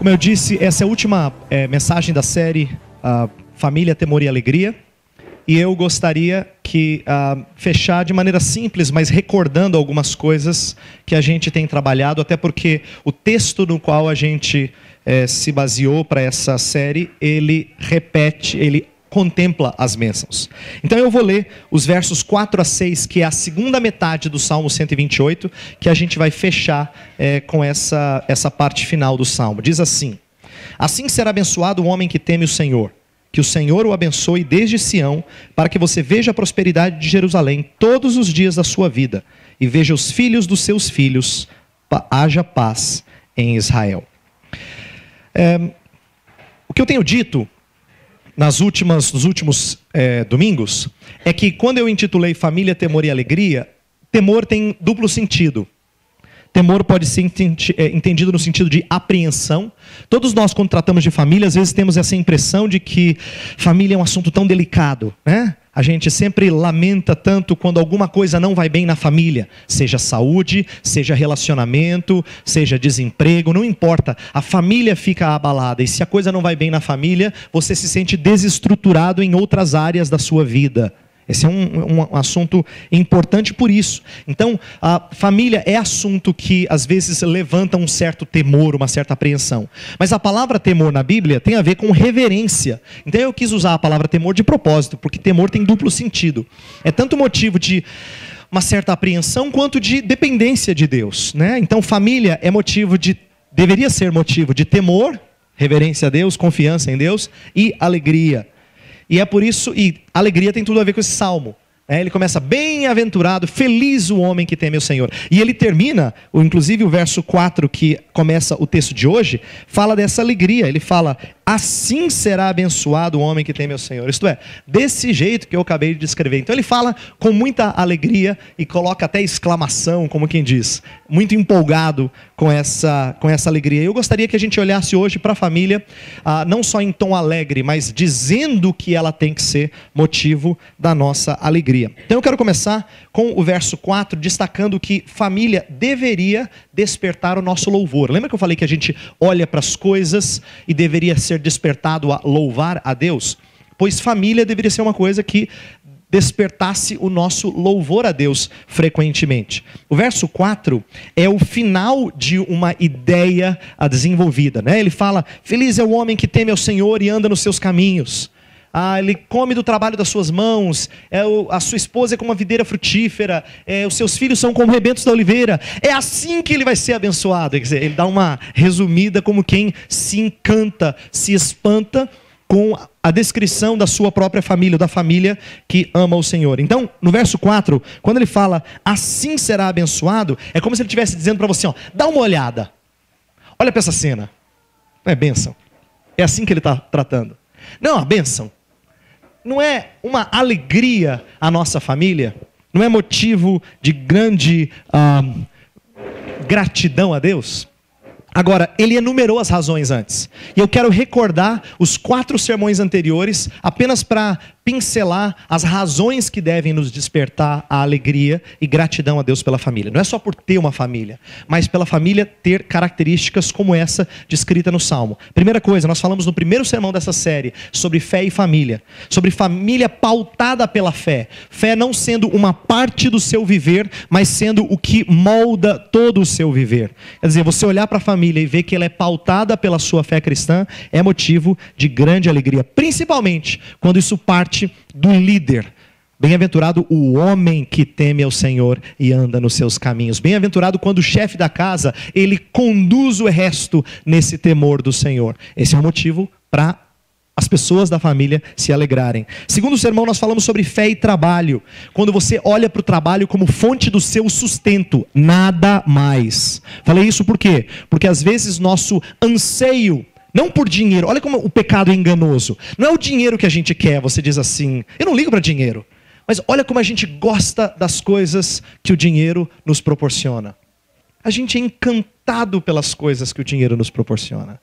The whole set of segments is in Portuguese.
Como eu disse, essa é a última mensagem da série Família, Temor e Alegria. E eu gostaria que fechar de maneira simples, mas recordando algumas coisas que a gente tem trabalhado, até porque o texto no qual a gente se baseou para essa série, ele repete, ele contempla as bênçãos. Então eu vou ler os versos 4 a 6, que é a segunda metade do Salmo 128, que a gente vai fechar com essa parte final do Salmo. Diz assim: assim será abençoado o homem que teme o Senhor. Que o Senhor o abençoe desde Sião, para que você veja a prosperidade de Jerusalém todos os dias da sua vida, e veja os filhos dos seus filhos, haja paz em Israel. O que eu tenho dito nos últimos domingos, é que quando eu intitulei Família, Temor e Alegria, temor tem duplo sentido. Temor pode ser entendido no sentido de apreensão. Todos nós, quando tratamos de família, às vezes temos essa impressão de que família é um assunto tão delicado, né? A gente sempre lamenta tanto quando alguma coisa não vai bem na família. Seja saúde, seja relacionamento, seja desemprego, não importa. A família fica abalada. E se a coisa não vai bem na família, você se sente desestruturado em outras áreas da sua vida. Esse é um assunto importante por isso. Então, a família é assunto que às vezes levanta um certo temor, uma certa apreensão. Mas a palavra temor na Bíblia tem a ver com reverência. Então eu quis usar a palavra temor de propósito, porque temor tem duplo sentido. É tanto motivo de uma certa apreensão quanto de dependência de Deus, né? Então família deveria ser motivo de temor, reverência a Deus, confiança em Deus e alegria. E é por isso, e alegria tem tudo a ver com esse salmo. Ele começa: bem-aventurado, feliz o homem que teme o Senhor. E ele termina, inclusive o verso 4, que começa o texto de hoje, fala dessa alegria. Ele fala: assim será abençoado o homem que teme o Senhor. Isto é, desse jeito que eu acabei de descrever. Então ele fala com muita alegria e coloca até exclamação, como quem diz, muito empolgado com essa alegria. Eu gostaria que a gente olhasse hoje para a família, não só em tom alegre, mas dizendo que ela tem que ser motivo da nossa alegria. Então eu quero começar com o verso 4, destacando que família deveria despertar o nosso louvor. Lembra que eu falei que a gente olha para as coisas e deveria ser despertado a louvar a Deus? Pois família deveria ser uma coisa que despertasse o nosso louvor a Deus frequentemente. O verso 4 é o final de uma ideia desenvolvida, né? Ele fala: feliz é o homem que teme ao Senhor e anda nos seus caminhos. Ele come do trabalho das suas mãos, a sua esposa é como uma videira frutífera, os seus filhos são como rebentos da oliveira. É assim que ele vai ser abençoado. Quer dizer, ele dá uma resumida como quem se encanta, se espanta com a descrição da sua própria família, da família que ama o Senhor. Então, no verso 4, quando ele fala assim será abençoado, é como se ele estivesse dizendo para você: dá uma olhada, olha para essa cena. Não é bênção? É assim que ele está tratando. Não é uma bênção? Não é uma alegria a nossa família? Não é motivo de grande gratidão a Deus? Agora, ele enumerou as razões antes. E eu quero recordar os 4 sermões anteriores, apenas para pincelar as razões que devem nos despertar a alegria e gratidão a Deus pela família. Não é só por ter uma família, mas pela família ter características como essa descrita no Salmo. Primeira coisa, nós falamos no primeiro sermão dessa série sobre fé e família. Sobre família pautada pela fé. Fé não sendo uma parte do seu viver, mas sendo o que molda todo o seu viver. Quer dizer, você olhar para a família e ver que ela é pautada pela sua fé cristã é motivo de grande alegria. Principalmente quando isso parte do líder. Bem-aventurado o homem que teme ao Senhor e anda nos seus caminhos. Bem-aventurado quando o chefe da casa, ele conduz o resto nesse temor do Senhor. Esse é um motivo para as pessoas da família se alegrarem. Segundo sermão, nós falamos sobre fé e trabalho. Quando você olha para o trabalho como fonte do seu sustento, nada mais. Falei isso por quê? Porque às vezes nosso anseio, não por dinheiro, olha como o pecado é enganoso. Não é o dinheiro que a gente quer, você diz assim: eu não ligo para dinheiro. Mas olha como a gente gosta das coisas que o dinheiro nos proporciona. A gente é encantado pelas coisas que o dinheiro nos proporciona.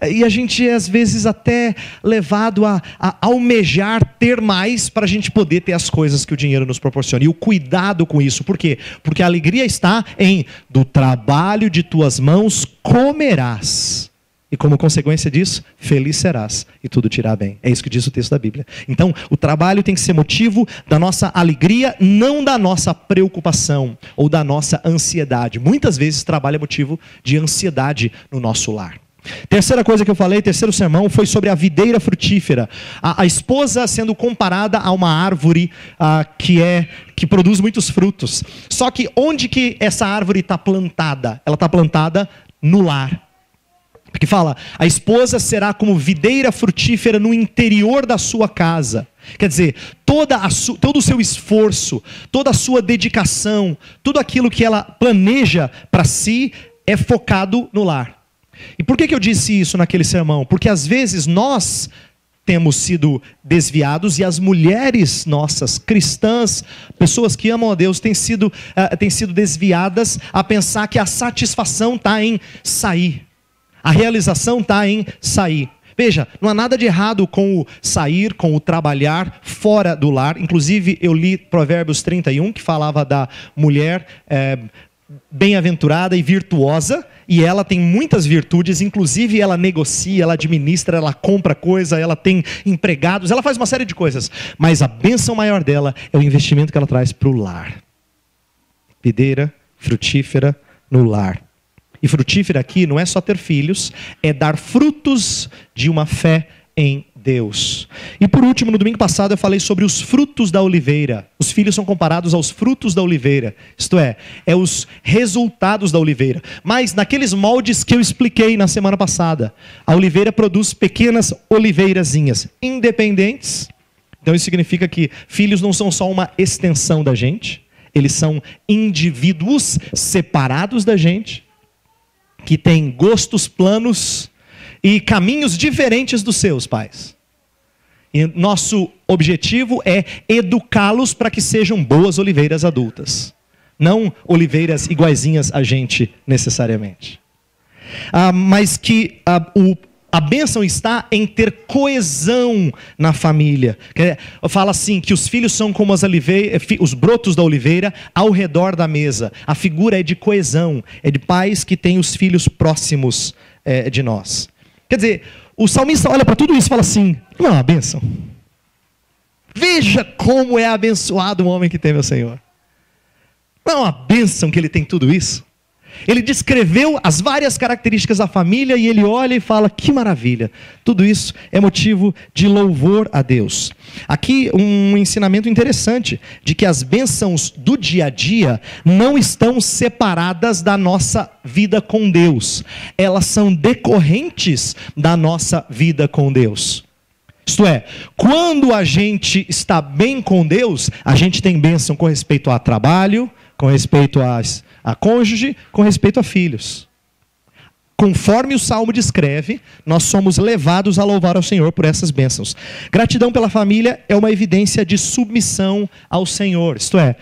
E a gente é às vezes até levado a almejar ter mais para a gente poder ter as coisas que o dinheiro nos proporciona. E o cuidado com isso, por quê? Porque a alegria está em: do trabalho de tuas mãos comerás. E como consequência disso, feliz serás e tudo te irá bem. É isso que diz o texto da Bíblia. Então, o trabalho tem que ser motivo da nossa alegria, não da nossa preocupação ou da nossa ansiedade. Muitas vezes, trabalho é motivo de ansiedade no nosso lar. Terceira coisa que eu falei, terceiro sermão, foi sobre a videira frutífera. A esposa sendo comparada a uma árvore que produz muitos frutos. Só que onde que essa árvore está plantada? Ela está plantada no lar. Porque fala, a esposa será como videira frutífera no interior da sua casa. Quer dizer, todo o seu esforço, toda a sua dedicação, tudo aquilo que ela planeja para si é focado no lar. E por que eu disse isso naquele sermão? Porque às vezes nós temos sido desviados e as mulheres nossas, cristãs, pessoas que amam a Deus, têm sido desviadas a pensar que a satisfação está em sair. A realização está em sair. Veja, não há nada de errado com o sair, com o trabalhar fora do lar. Inclusive, eu li Provérbios 31, que falava da mulher bem-aventurada e virtuosa. E ela tem muitas virtudes, inclusive ela negocia, ela administra, ela compra coisa, ela tem empregados, ela faz uma série de coisas. Mas a bênção maior dela é o investimento que ela traz para o lar. Videira frutífera no lar. E frutífera aqui não é só ter filhos, é dar frutos de uma fé em Deus. E por último, no domingo passado eu falei sobre os frutos da oliveira. Os filhos são comparados aos frutos da oliveira. Isto é os resultados da oliveira. Mas naqueles moldes que eu expliquei na semana passada, a oliveira produz pequenas oliveirazinhas independentes. Então isso significa que filhos não são só uma extensão da gente, eles são indivíduos separados da gente, que têm gostos planos e caminhos diferentes dos seus pais. E nosso objetivo é educá-los para que sejam boas oliveiras adultas. Não oliveiras iguaizinhas a gente necessariamente. Mas que a bênção está em ter coesão na família. Fala assim, que os filhos são como os brotos da oliveira ao redor da mesa. A figura é de coesão, é de pais que têm os filhos próximos de nós. Quer dizer, o salmista olha para tudo isso e fala assim, não é uma bênção? Veja como é abençoado o homem que teme ao Senhor. Não é uma bênção que ele tem tudo isso? Ele descreveu as várias características da família e ele olha e fala, que maravilha. Tudo isso é motivo de louvor a Deus. Aqui um ensinamento interessante, de que as bênçãos do dia a dia não estão separadas da nossa vida com Deus. Elas são decorrentes da nossa vida com Deus. Isto é, quando a gente está bem com Deus, a gente tem bênção com respeito a trabalho, com respeito a cônjuge, com respeito a filhos. Conforme o Salmo descreve, nós somos levados a louvar ao Senhor por essas bênçãos. Gratidão pela família é uma evidência de submissão ao Senhor. Isto é,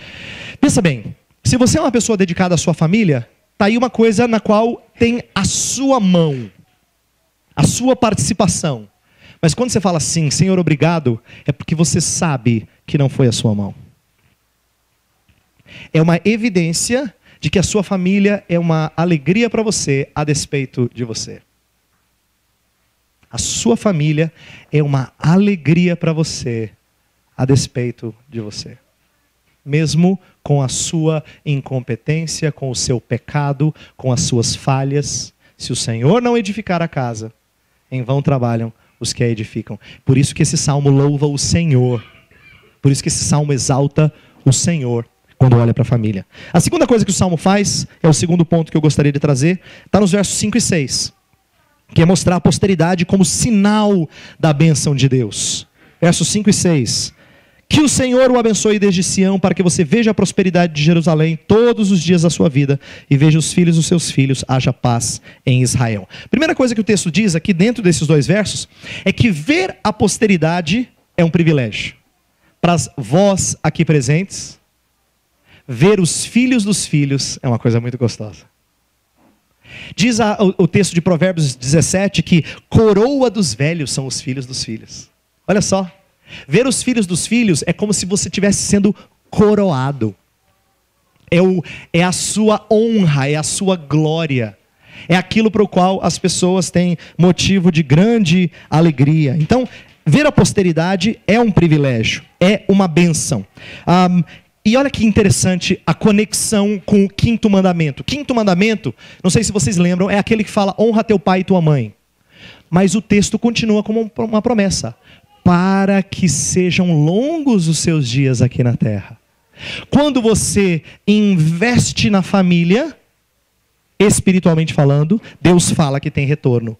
pensa bem, se você é uma pessoa dedicada à sua família, está aí uma coisa na qual tem a sua mão, a sua participação. Mas quando você fala assim, Senhor, obrigado, é porque você sabe que não foi a sua mão. É uma evidência de que a sua família é uma alegria para você a despeito de você. A sua família é uma alegria para você a despeito de você. Mesmo com a sua incompetência, com o seu pecado, com as suas falhas, se o Senhor não edificar a casa, em vão trabalham os que a edificam. Por isso que esse salmo louva o Senhor. Por isso que esse salmo exalta o Senhor quando olha para a família. A segunda coisa que o salmo faz, é o segundo ponto que eu gostaria de trazer, está nos versos 5 e 6. Que é mostrar a posteridade como sinal da bênção de Deus. Versos 5 e 6. Que o Senhor o abençoe desde Sião, para que você veja a prosperidade de Jerusalém todos os dias da sua vida, e veja os filhos dos seus filhos, haja paz em Israel. Primeira coisa que o texto diz aqui dentro desses dois versos, é que ver a posteridade é um privilégio. Para vós aqui presentes, ver os filhos dos filhos é uma coisa muito gostosa. Diz o texto de Provérbios 17 que coroa dos velhos são os filhos dos filhos. Olha só. Ver os filhos dos filhos é como se você estivesse sendo coroado. É a sua honra, é a sua glória. É aquilo para o qual as pessoas têm motivo de grande alegria. Então, ver a posteridade é um privilégio, é uma bênção. E olha que interessante a conexão com o quinto mandamento. O quinto mandamento, não sei se vocês lembram, é aquele que fala: honra teu pai e tua mãe. Mas o texto continua como uma promessa: para que sejam longos os seus dias aqui na terra. Quando você investe na família, espiritualmente falando, Deus fala que tem retorno.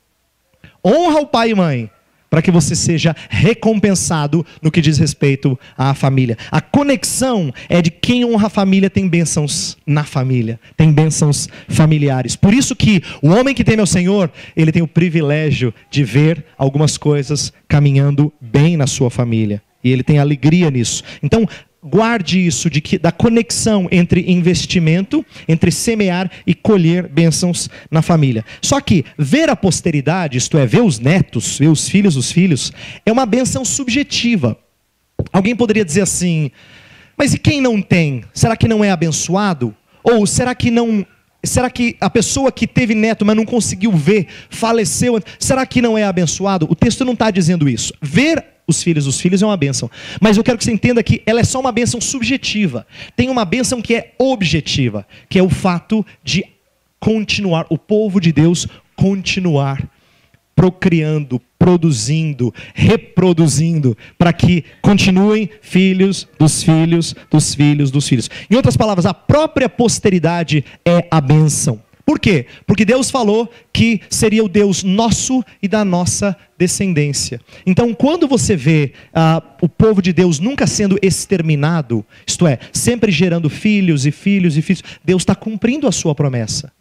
Honra o pai e mãe, para que você seja recompensado no que diz respeito à família. A conexão é de quem honra a família tem bênçãos na família, tem bênçãos familiares. Por isso que o homem que teme ao Senhor, ele tem o privilégio de ver algumas coisas caminhando bem na sua família. E ele tem alegria nisso. Então, guarde isso, da conexão entre investimento, entre semear e colher bênçãos na família. Só que ver a posteridade, isto é, ver os netos, ver os filhos dos filhos, é uma bênção subjetiva. Alguém poderia dizer assim: mas e quem não tem? Será que não é abençoado? Ou será que a pessoa que teve neto, mas não conseguiu ver, faleceu, será que não é abençoado? O texto não está dizendo isso. Ver os filhos dos filhos é uma bênção. Mas eu quero que você entenda que ela é só uma bênção subjetiva. Tem uma bênção que é objetiva, que é o fato de continuar, o povo de Deus continuar procriando, produzindo, reproduzindo, para que continuem filhos dos filhos, dos filhos dos filhos. Em outras palavras, a própria posteridade é a bênção. Por quê? Porque Deus falou que seria o Deus nosso e da nossa descendência. Então, quando você vê o povo de Deus nunca sendo exterminado, isto é, sempre gerando filhos e filhos e filhos, Deus está cumprindo a sua promessa.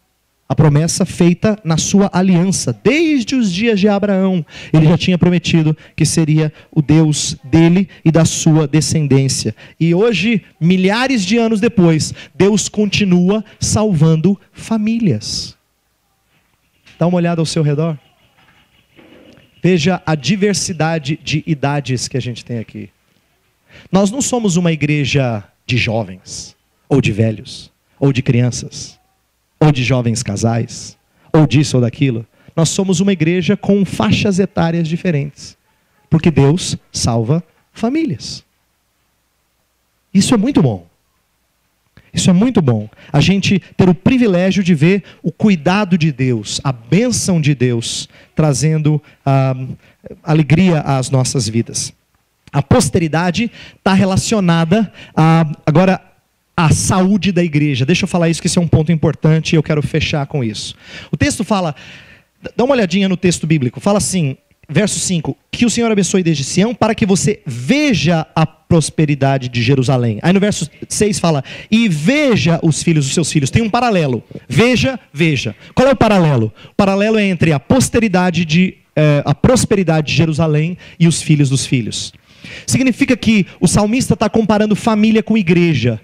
A promessa feita na sua aliança. Desde os dias de Abraão, ele já tinha prometido que seria o Deus dele e da sua descendência. E hoje, milhares de anos depois, Deus continua salvando famílias. Dá uma olhada ao seu redor. Veja a diversidade de idades que a gente tem aqui. Nós não somos uma igreja de jovens, ou de velhos, ou de crianças, ou de jovens casais, ou disso ou daquilo. Nós somos uma igreja com faixas etárias diferentes, porque Deus salva famílias. Isso é muito bom. Isso é muito bom. A gente ter o privilégio de ver o cuidado de Deus, a bênção de Deus, trazendo alegria às nossas vidas. A posteridade está relacionada agora a saúde da igreja. Deixa eu falar isso, que esse é um ponto importante e eu quero fechar com isso. O texto fala, dá uma olhadinha no texto bíblico, fala assim, verso 5, que o Senhor abençoe desde Sião para que você veja a prosperidade de Jerusalém. Aí no verso 6 fala, e veja os filhos dos seus filhos. Tem um paralelo, veja, veja. Qual é o paralelo? O paralelo é entre a prosperidade de Jerusalém e os filhos dos filhos. Significa que o salmista está comparando família com igreja.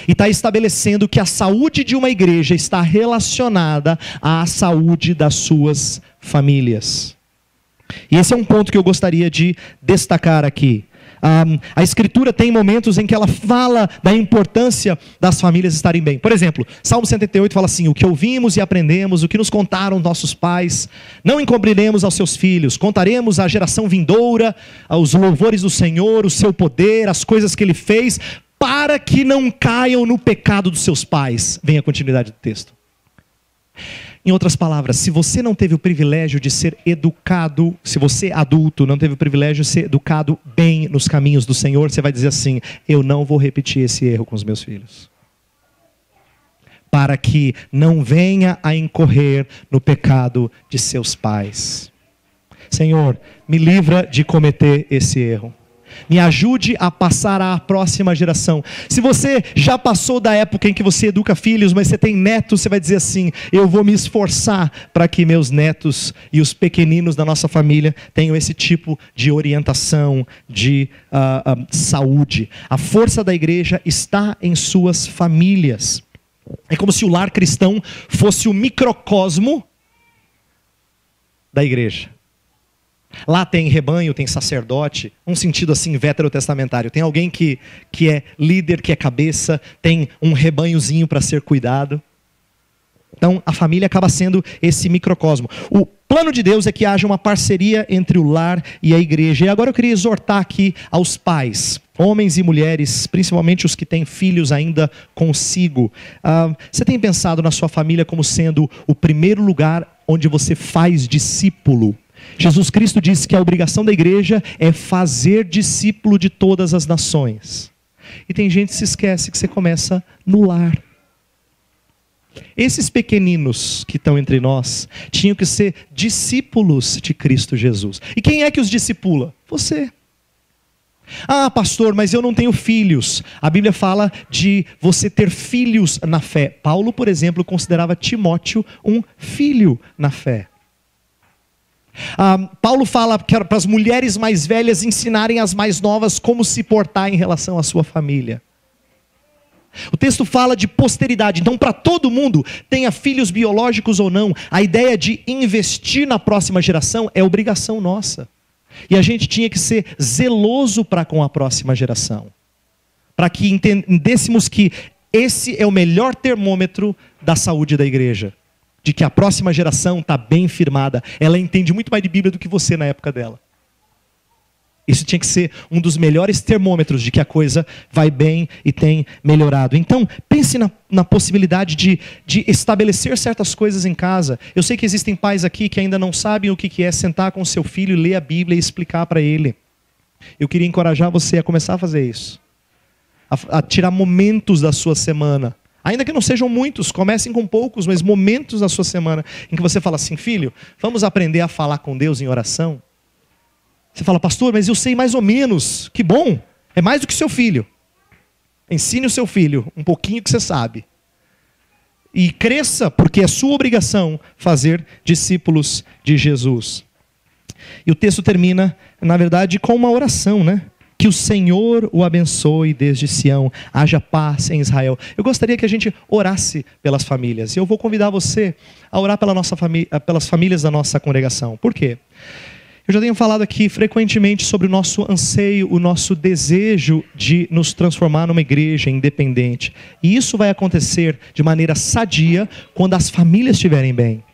E está estabelecendo que a saúde de uma igreja está relacionada à saúde das suas famílias. E esse é um ponto que eu gostaria de destacar aqui. A Escritura tem momentos em que ela fala da importância das famílias estarem bem. Por exemplo, Salmo 108 fala assim: o que ouvimos e aprendemos, o que nos contaram nossos pais, não encobriremos aos seus filhos, contaremos à geração vindoura, aos louvores do Senhor, o seu poder, as coisas que Ele fez, para que não caiam no pecado dos seus pais. Vem a continuidade do texto. Em outras palavras, se você não teve o privilégio de ser educado, se você adulto não teve o privilégio de ser educado bem nos caminhos do Senhor, você vai dizer assim: eu não vou repetir esse erro com os meus filhos. Para que não venha a incorrer no pecado de seus pais. Senhor, me livra de cometer esse erro. Me ajude a passar à próxima geração. Se você já passou da época em que você educa filhos, mas você tem netos, você vai dizer assim: eu vou me esforçar para que meus netos e os pequeninos da nossa família tenham esse tipo de orientação, de saúde. A força da igreja está em suas famílias. É como se o lar cristão fosse o microcosmo da igreja. Lá tem rebanho, tem sacerdote, um sentido assim veterotestamentário. Tem alguém que é líder, que é cabeça, tem um rebanhozinho para ser cuidado. Então, a família acaba sendo esse microcosmo. O plano de Deus é que haja uma parceria entre o lar e a igreja. E agora eu queria exortar aqui aos pais, homens e mulheres, principalmente os que têm filhos ainda consigo. Você tem pensado na sua família como sendo o primeiro lugar onde você faz discípulo? Jesus Cristo disse que a obrigação da igreja é fazer discípulo de todas as nações. E tem gente que se esquece que você começa no lar. Esses pequeninos que estão entre nós tinham que ser discípulos de Cristo Jesus. E quem é que os discipula? Você. Ah, pastor, mas eu não tenho filhos. A Bíblia fala de você ter filhos na fé. Paulo, por exemplo, considerava Timóteo um filho na fé. Paulo fala que era para as mulheres mais velhas ensinarem as mais novas como se portar em relação à sua família. O texto fala de posteridade. Então, para todo mundo, tenha filhos biológicos ou não, a ideia de investir na próxima geração é obrigação nossa. E a gente tinha que ser zeloso para com a próxima geração. Para que entendêssemos que esse é o melhor termômetro da saúde da igreja. De que a próxima geração está bem firmada. Ela entende muito mais de Bíblia do que você na época dela. Isso tinha que ser um dos melhores termômetros de que a coisa vai bem e tem melhorado. Então, pense na possibilidade de estabelecer certas coisas em casa. Eu sei que existem pais aqui que ainda não sabem o que é sentar com seu filho, ler a Bíblia e explicar para ele. Eu queria encorajar você a começar a fazer isso. A tirar momentos da sua semana. Ainda que não sejam muitos, comecem com poucos, mas momentos da sua semana em que você fala assim, filho, vamos aprender a falar com Deus em oração? Você fala, pastor, mas eu sei mais ou menos. Que bom, é mais do que seu filho. Ensine o seu filho um pouquinho que você sabe. E cresça, porque é sua obrigação fazer discípulos de Jesus. E o texto termina, na verdade, com uma oração, né? Que o Senhor o abençoe desde Sião, haja paz em Israel. Eu gostaria que a gente orasse pelas famílias. E eu vou convidar você a orar pelas famílias da nossa congregação. Por quê? Eu já tenho falado aqui frequentemente sobre o nosso anseio, o nosso desejo de nos transformar numa igreja independente. E isso vai acontecer de maneira sadia quando as famílias estiverem bem.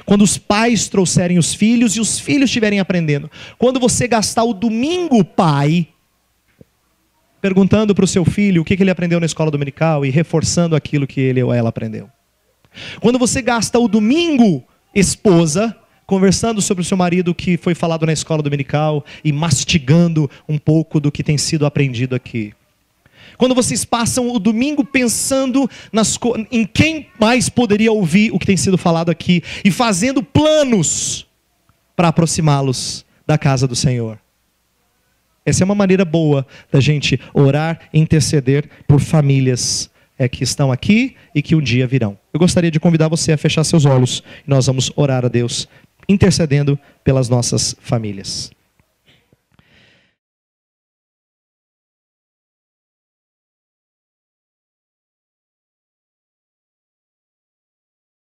Quando os pais trouxerem os filhos e os filhos estiverem aprendendo. Quando você gastar o domingo, pai, perguntando para o seu filho o que ele aprendeu na escola dominical e reforçando aquilo que ele ou ela aprendeu. Quando você gasta o domingo, esposa, conversando sobre o seu marido que foi falado na escola dominical e mastigando um pouco do que tem sido aprendido aqui. Quando vocês passam o domingo pensando em quem mais poderia ouvir o que tem sido falado aqui e fazendo planos para aproximá-los da casa do Senhor. Essa é uma maneira boa da gente orar e interceder por famílias que estão aqui e que um dia virão. Eu gostaria de convidar você a fechar seus olhos e nós vamos orar a Deus intercedendo pelas nossas famílias.